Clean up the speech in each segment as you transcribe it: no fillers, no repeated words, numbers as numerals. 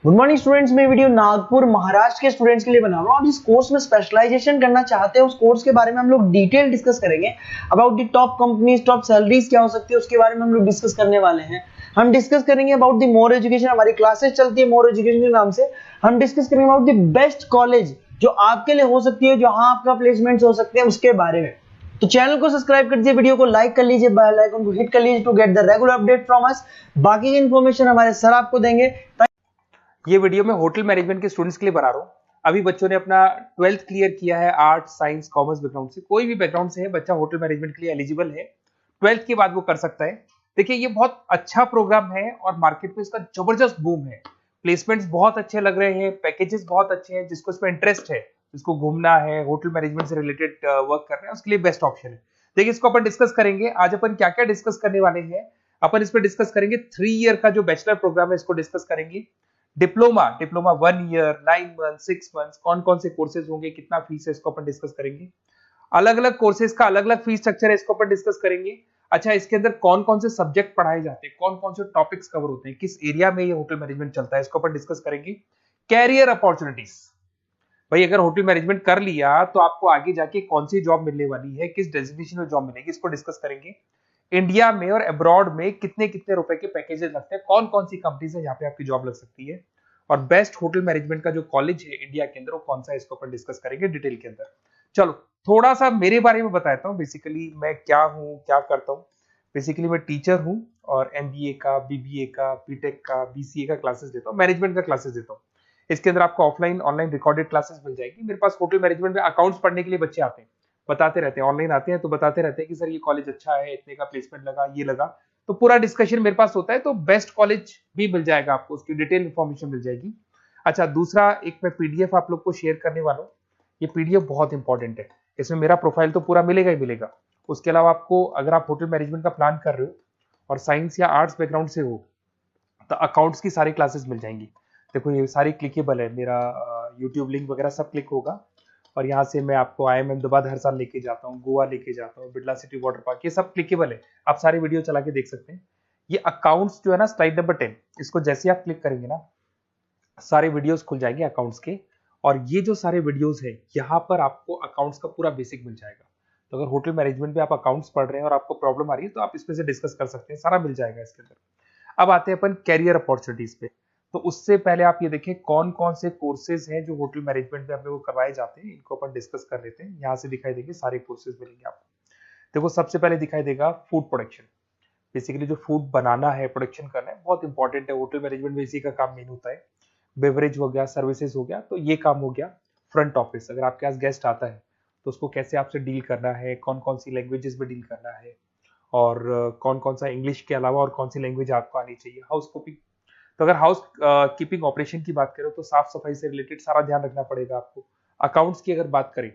Good morning students. मैं video Nagpur Maharashtra के students के लिए बना रहा हूँ। आप इस कोर्स में स्पेशलाइजेशन करना चाहते हैं, उस कोर्स के बारे में हम लोग डिटेल डिस्कस करेंगे। About the top companies, top salaries क्या हो सकती है, उसके बारे में हम लोग डिस्कस करने वाले हैं। हम डिस्कस करेंगे अबाउट द मोर एजुकेशन, हमारी क्लासेस चलती है मोर एजुकेशन के नाम से। हम डिस्कस करेंगे अबाउट द बेस्ट कॉलेज जो आपके लिए हो सकती है, जहां आपका प्लेसमेंट हो सकते हैं, उसके बारे में। तो चैनल को सब्सक्राइब कर दीजिए, वीडियो को लाइक कर लीजिए, बेल आइकन को हिट कर लीजिए to get the regular update from us. बाकी की इन्फॉर्मेशन हमारे सर आपको देंगे। ये वीडियो मैं होटल मैनेजमेंट के स्टूडेंट्स के लिए बना रहा हूँ। अभी बच्चों ने अपना 12th क्लियर किया है, आर्ट्स साइंस कॉमर्स बैकग्राउंड से, कोई भी बैकग्राउंड से है बच्चा होटल मैनेजमेंट के लिए एलिजिबल है। 12th के बाद वो कर सकता है। देखिए ये बहुत अच्छा प्रोग्राम है और मार्केट में इसका जबरदस्त बूम है। प्लेसमेंट्स बहुत अच्छे लग रहे हैं, पैकेजेस बहुत अच्छे हैं। जिसको इसमें इंटरेस्ट है, जिसको घूमना है, होटल मैनेजमेंट से रिलेटेड वर्क करना है, उसके लिए बेस्ट ऑप्शन है। देखिए इसको अपन डिस्कस करेंगे। आज अपन क्या क्या डिस्कस करने वाले हैं, अपन इसमें डिस्कस करेंगे 3 ईयर का जो बैचलर प्रोग्राम है, इसको डिस्कस करेंगे। डिप्लोमा 1 ईयर, 9 मंथ, 6 मंथ, कौन कौन से कोर्सेज होंगे, कितना फीस है, इसको अपन डिस्कस करेंगे। अलग अलग कोर्सेज का अलग अलग फीस स्ट्रक्चर है, इसको अपन डिस्कस करेंगे। अच्छा, इसके अंदर कौन कौन से सब्जेक्ट पढ़ाए जाते हैं, कौन कौन से टॉपिक्स कवर होते हैं, किस एरिया में ये होटल मैनेजमेंट चलता है, इसको अपन डिस्कस करेंगे। कैरियर अपॉर्चुनिटीज, भाई अगर होटल मैनेजमेंट कर लिया तो आपको आगे जाके कौन सी जॉब मिलने वाली है, किस डेजिग्नेशन में जॉब मिलेगी, इसको डिस्कस करेंगे। इंडिया में और अब्रॉड में कितने कितने रुपए के पैकेजेस लगते हैं, कौन कौन सी कंपनी है जहां पे आपकी जॉब लग सकती है, और बेस्ट होटल मैनेजमेंट का जो कॉलेज है इंडिया के अंदर वो कौन सा है, इसको अपन डिस्कस करेंगे डिटेल के अंदर। चलो थोड़ा सा मेरे बारे में बताता हूँ। बेसिकली मैं क्या हूँ, क्या करता हूँ। बेसिकली मैं टीचर हूँ और एमबीए का, बीबीए का, बीटेक का, बीसीए का क्लासेस देता हूँ, मैनेजमेंट का क्लासेस देता हूँ। इसके अंदर आपको ऑफलाइन ऑनलाइन रिकॉर्डेड क्लासेस मिल जाएगी। मेरे पास होटल मैनेजमेंट में अकाउंट्स पढ़ने के लिए बच्चे आते हैं, बताते रहते हैं, ऑनलाइन आते हैं तो बताते रहते हैं कि सर ये कॉलेज अच्छा है, इतने का प्लेसमेंट लगा, ये लगा। तो पूरा डिस्कशन मेरे पास होता है, तो बेस्ट कॉलेज भी मिल जाएगा आपको, उसकी डिटेल इंफॉर्मेशन मिल जाएगी। अच्छा, दूसरा एक मैं पीडीएफ आप लोग को शेयर करने वाला हूँ। ये पीडीएफ बहुत इंपॉर्टेंट है, इसमें मेरा प्रोफाइल तो पूरा मिलेगा ही मिलेगा। उसके अलावा आपको अगर आप होटल मैनेजमेंट का प्लान कर रहे हो और साइंस या आर्ट्स बैकग्राउंड से हो तो अकाउंट्स की सारी क्लासेस मिल जाएंगी। देखो ये सारी क्लिकेबल है, मेरा यूट्यूब लिंक वगैरह सब क्लिक होगा। और यहाँ से मैं आपको IIM अहमदाबाद हर साल लेके जाता हूँ, गोवा लेके जाता हूँ, बिरला सिटी वाटर पार्क, ये सब क्लिकेबल है। आप सारी वीडियो चला के देख सकते हैं। ये अकाउंट्स जो है ना, स्लाइड नंबर 10, इसको जैसे आप क्लिक करेंगे ना, सारे वीडियोस खुल जाएंगे अकाउंट्स के। और ये जो सारे वीडियोस है, यहाँ पर आपको अकाउंट्स का पूरा बेसिक मिल जाएगा। तो अगर होटल मैनेजमेंट में आप अकाउंट्स पढ़ रहे हैं और आपको प्रॉब्लम आ रही है तो आप इसमें से डिस्कस कर सकते हैं, सारा मिल जाएगा इसके अंदर। अब आते हैं अपन कैरियर अपॉर्चुनिटीज पे। तो उससे पहले आप ये देखें कौन कौन से कोर्सेज हैं जो होटल मैनेजमेंट में अपने को करवाए जाते हैं, इनको अपन डिस्कस कर लेते हैं। यहाँ से दिखाई देंगे सारे कोर्सेज मिलेंगे आपको। देखो सबसे पहले दिखाई देगा फूड प्रोडक्शन। बेसिकली जो फूड बनाना है, प्रोडक्शन करना है, बहुत इंपॉर्टेंट है। होटल मैनेजमेंट में इसी का काम मेन होता है। बेवरेज हो गया, सर्विसेज हो गया, तो ये काम हो गया। फ्रंट ऑफिस, अगर आपके पास गेस्ट आता है तो उसको कैसे आपसे डील करना है, कौन कौन सी लैंग्वेजेस में डील करना है, और कौन कौन सा इंग्लिश के अलावा और कौन सी लैंग्वेज आपको आनी चाहिए। हाउस कीपिंग, तो अगर हाउस कीपिंग ऑपरेशन की बात करें तो साफ सफाई से रिलेटेड सारा ध्यान रखना पड़ेगा आपको। अकाउंट्स की अगर बात करें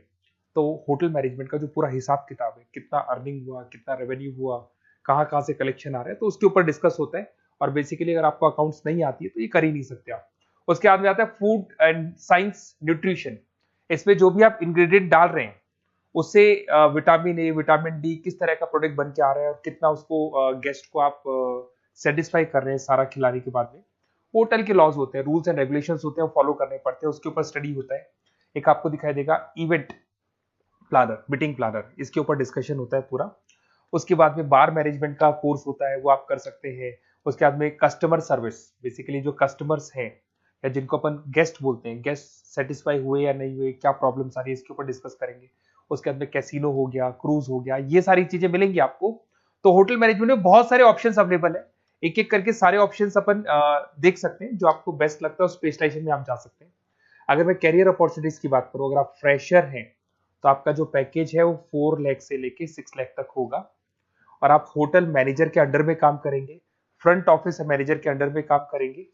तो होटल मैनेजमेंट का जो पूरा हिसाब किताब है, कितना अर्निंग हुआ, कितना रेवेन्यू हुआ, कहाँ कहाँ से कलेक्शन आ रहा है, तो उसके ऊपर डिस्कस होता है। और बेसिकली अगर आपको अकाउंट्स नहीं आती है तो ये कर ही नहीं सकते आप। उसके बाद में आता है फूड एंड साइंस न्यूट्रिशन। इसमें जो भी आप इंग्रेडिएंट डाल रहे हैं उससे विटामिन ए, विटामिन डी, किस तरह का प्रोडक्ट बन के आ रहा है और कितना उसको गेस्ट को आप सेटिस्फाई कर रहे हैं सारा खिलाने के बाद में। होटल के लॉज होते हैं, रूल्स एंड रेगुलेशंस होते हैं, वो फॉलो करने पड़ते हैं, उसके ऊपर स्टडी होता है। एक आपको दिखाई देगा इवेंट प्लानर, मीटिंग प्लानर, इसके ऊपर डिस्कशन होता है पूरा। उसके बाद में बार मैनेजमेंट का कोर्स होता है, वो आप कर सकते हैं। उसके बाद में कस्टमर सर्विस, बेसिकली जो कस्टमर्स हैं या जिनको अपन गेस्ट बोलते हैं, गेस्ट सेटिस्फाई हुए या नहीं हुए, क्या प्रॉब्लम्स आ रही है, इसके ऊपर डिस्कस करेंगे। उसके बाद में कैसीनो हो गया, क्रूज हो गया, ये सारी चीजें मिलेंगी आपको। तो होटल मैनेजमेंट में बहुत सारे ऑप्शंस अवेलेबल है, एक एक करके सारे ऑप्शंस अपन देख सकते हैं। जो आपको बेस्ट लगता है उस स्पेशलाइजेशन में आप जा सकते हैं। अगर मैं कैरियर अपॉर्चुनिटीज की बात करूं, अगर आप फ्रेशर हैं तो आपका जो पैकेज है वो 4 लाख से लेके 6 लाख तक होगा। और आप होटल मैनेजर के अंडर में काम करेंगे, फ्रंट ऑफिस मैनेजर के अंडर में काम करेंगे।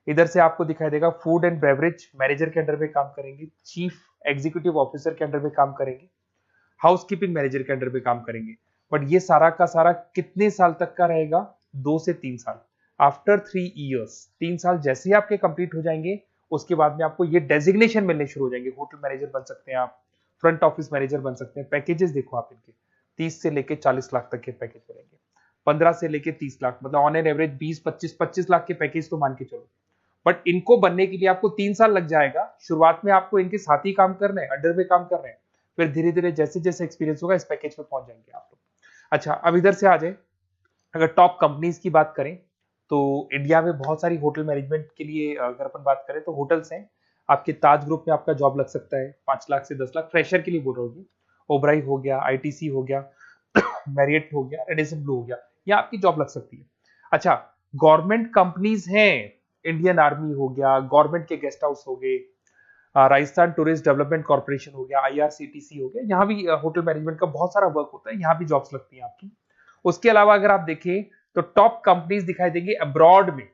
इधर से आपको दिखाई देगा फूड एंड बेवरेज मैनेजर के अंडर में काम करेंगे, चीफ एग्जीक्यूटिव ऑफिसर के अंडर में काम करेंगे, हाउसकीपिंग मैनेजर के अंडर में काम करेंगे। बट ये सारा का सारा कितने साल तक का रहेगा? 2 से 3 साल। आफ्टर 3 ईयर्स, 3 साल जैसे ही आपके कंप्लीट हो जाएंगे उसके बाद में आपको ये डेजिग्नेशन मिलने शुरू हो जाएंगे। होटल मैनेजर बन सकते हैं आप, फ्रंट ऑफिस मैनेजर बन सकते हैं। पैकेजेस देखो आप इनके, 30 से लेके 40 लाख तक के पैकेज मिलेंगे, 15 से लेके 30 लाख, मतलब ऑन एन एवरेज 20, 25 लाख के पैकेज तो मान के चलो। बट इनको बनने के लिए आपको 3 साल लग जाएगा। शुरुआत में आपको इनके साथ ही काम करना है, अंडर में काम कर रहे हैं, फिर धीरे धीरे जैसे जैसे एक्सपीरियंस होगा इस पैकेज में पहुंच जाएंगे आप लोग। अच्छा, अब इधर से आ जाए, अगर टॉप कंपनीज की बात करें तो इंडिया में बहुत सारी होटल मैनेजमेंट के लिए अगर अपन बात करें तो होटल्स हैं। आपके ताज ग्रुप में आपका जॉब लग सकता है 5 लाख से 10 लाख, फ्रेशर के लिए बोल रहा हूँ। ओबराई हो गया, आईटीसी हो गया, मैरियट हो गया, रेडिसन ब्लू हो गया, यहाँ आपकी जॉब लग सकती है। अच्छा, गवर्नमेंट कंपनीज हैं, इंडियन आर्मी हो गया, गवर्नमेंट के गेस्ट हाउस हो गए, राजस्थान टूरिस्ट डेवलपमेंट कॉर्पोरेशन हो गया, आईआरसीटीसी हो गया, यहाँ भी होटल मैनेजमेंट का बहुत सारा वर्क होता है, यहाँ भी जॉब्स लगती हैं आपकी। उसके अलावा अगर आप देखें तो टॉप कंपनीज दिखाई देंगे अब्रॉड में।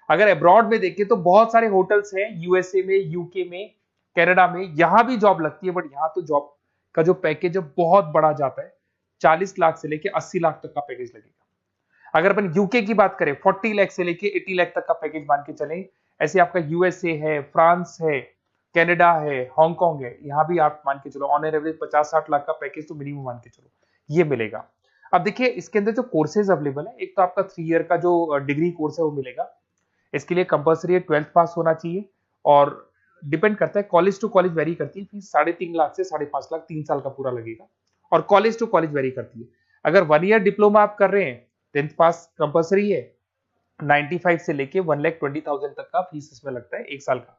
अगर अब्रॉड में देखें तो बहुत सारे होटल्स हैं यूएसए में, यूके में, कनाडा में, यहां भी जॉब लगती है। बट यहाँ तो जॉब का जो पैकेज है बहुत बड़ा जाता है, 40 लाख से लेके 80 लाख तक का पैकेज लगेगा। अगर अपन यूके की बात करें 40 लाख से लेके 80 लाख तक का पैकेज मान के चले। ऐसे आपका यूएसए है, फ्रांस है, कनाडा है, हांगकांग है, यहाँ भी आप मान के चलो ऑन एन एवरेज 50-60 लाख का पैकेज तो मिनिमम मान के चलो ये मिलेगा। अब देखिए इसके अंदर जो कोर्सेज अवेलेबल है, एक तो आपका 3 ईयर का जो डिग्री कोर्स है वो मिलेगा। इसके लिए कंपलसरी 12th पास होना चाहिए और डिपेंड करता है, कॉलेज टू कॉलेज वेरी करती है फीस। 3.5 लाख से 5.5 लाख 3 साल का पूरा लगेगा और कॉलेज टू कॉलेज वेरी करती है। अगर 1 ईयर डिप्लोमा आप कर रहे हैं, 10th पास कंपलसरी है, 95 से लेके 1,20,000 तक का फीस इसमें लगता है 1 साल का।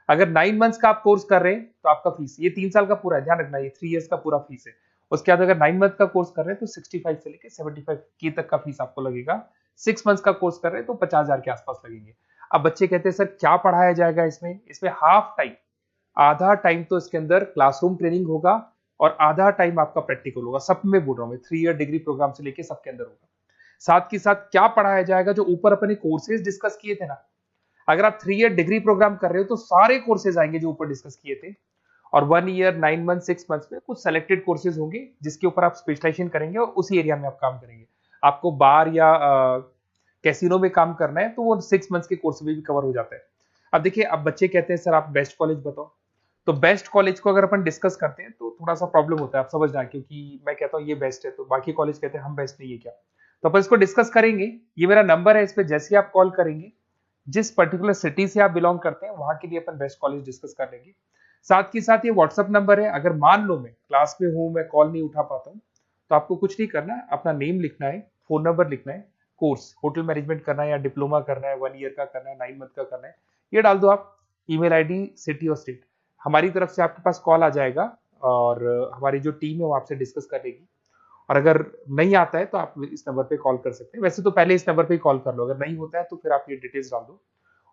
अगर 9 मंथ्स का आप कोर्स कर रहे हैं तो आपका फीस, ये 3 साल का पूरा है, ध्यान रखना, ये 3 इयर्स का पूरा फीस है। उसके बाद अगर 9 मंथ का कोर्स कर रहे हैं तो 65 से लेके 75 के तक का फीस आपको लगेगा। 6 मंथ्स का कोर्स कर रहे हैं तो 50,000 के आसपास लगेंगे। अब बच्चे कहते हैं सर क्या पढ़ाया जाएगा इसमें? इसमें हाफ टाइम, आधा टाइम तो इसके अंदर क्लासरूम ट्रेनिंग होगा और आधा टाइम आपका प्रैक्टिकल होगा। सब में बोल रहा हूं मैं, 3 ईयर डिग्री प्रोग्राम से लेके सबके अंदर होगा। साथ के साथ क्या पढ़ाया जाएगा, जो ऊपर अपने कोर्सेज डिस्कस किए थे ना, अगर आप 3 ईयर डिग्री प्रोग्राम कर रहे हो तो सारे कोर्सेज आएंगे जो ऊपर डिस्कस किए थे। और 1 ईयर, 9 मंथ, 6 मंथ्स में कुछ सेलेक्टेड कोर्सेज होंगे जिसके ऊपर आप स्पेशलाइजेशन करेंगे और उसी एरिया में आप काम करेंगे। आपको बार या कैसीनो में काम करना है तो वो 6 मंथ्स के कोर्स में भी कवर हो जाता है। अब देखिए, अब बच्चे कहते हैं सर आप बेस्ट कॉलेज बताओ। तो बेस्ट कॉलेज को अगर अपन डिस्कस करते हैं तो थोड़ा सा प्रॉब्लम होता है, आप समझना, क्योंकि मैं कहता हूँ ये बेस्ट है तो बाकी कॉलेज कहते हैं हम बेस्ट नहीं है क्या। तो अपन इसको डिस्कस करेंगे। ये मेरा नंबर है, इस पे जैसे ही आप कॉल करेंगे, जिस पर्टिकुलर सिटी से आप बिलोंग करते हैं वहां के लिए अपन बेस्ट कॉलेज डिस्कस कर लेंगे। साथ के साथ ये व्हाट्सअप नंबर है, अगर मान लो मैं क्लास में हूं, मैं कॉल नहीं उठा पाता हूं, तो आपको कुछ नहीं करना है, अपना नेम लिखना है, फोन नंबर लिखना है, कोर्स होटल मैनेजमेंट करना है या डिप्लोमा करना है, 1 ईयर का करना है, 9 मंथ का करना है, ये डाल दो आप, ईमेल आईडी, सिटी और स्टेट। हमारी तरफ से आपके पास कॉल आ जाएगा और हमारी जो टीम है वो आपसे डिस्कस कर लेगी। और अगर नहीं आता है तो आप इस नंबर पे कॉल कर सकते हैं। वैसे तो पहले इस नंबर पे कॉल कर लो, अगर नहीं होता है तो फिर आप ये डिटेल्स डाल दो।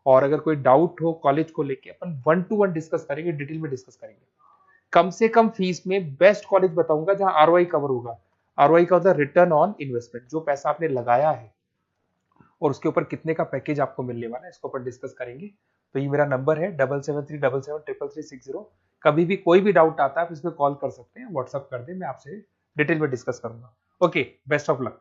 और अगर कोई डाउट हो कॉलेज को लेके, अपन 1 to 1 डिस्कस करेंगे, डिटेल में डिस्कस करेंगे। कम से कम फीस में बेस्ट कॉलेज बताऊंगा जहां आरओआई कवर होगा। आरओआई का होता है रिटर्न ऑन इन्वेस्टमेंट, जो पैसा आपने लगाया है और उसके ऊपर कितने का पैकेज आपको मिलने वाला है, इसको अपन डिस्कस करेंगे। तो ये मेरा नंबर है 7737733360। कभी भी कोई भी डाउट आता है आप इस पर कॉल कर सकते हैं, व्हाट्सअप कर दे, मैं आपसे डिटेल में डिस्कस करूंगा। Okay, best of luck.